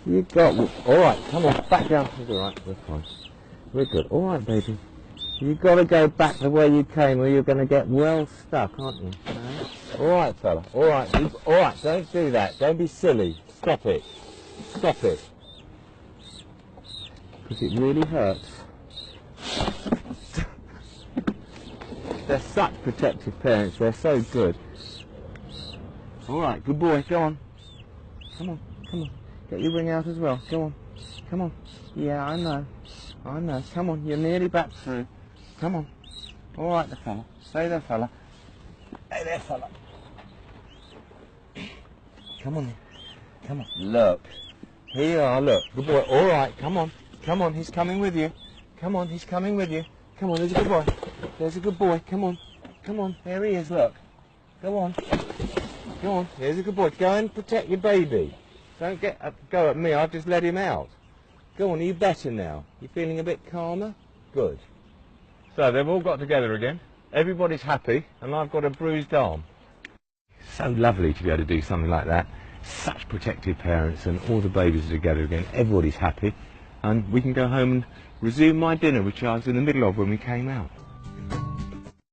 You got... Alright, come on, back down. It's alright, we're fine. We're good. Alright, baby. You got to go back the way you came or you're going to get well stuck, aren't you? Alright, fella. Alright, alright, don't do that. Don't be silly. Stop it. Stop it. Because it really hurts. They're such protective parents. They're so good. Alright, good boy. Go on. Come on, come on. Get your ring out as well. Go on. Come on. Yeah, I know. I know. Come on, you're nearly back through. Come on. Alright, the fella. Stay there, fella. Hey there, fella. Come on. Come on. Look. Here you are, look. Good boy. Alright, come on. Come on, he's coming with you. Come on, he's coming with you. Come on, there's a good boy. There's a good boy. Come on. Come on. There he is, look. Go on. Go on. There's a good boy. Go and protect your baby. Don't go at me. I've just let him out. Go on, are you better now? You feeling a bit calmer? Good. So they've all got together again. Everybody's happy, and I've got a bruised arm. So lovely to be able to do something like that. Such protective parents, and all the babies are together again. Everybody's happy, and we can go home and resume my dinner, which I was in the middle of when we came out.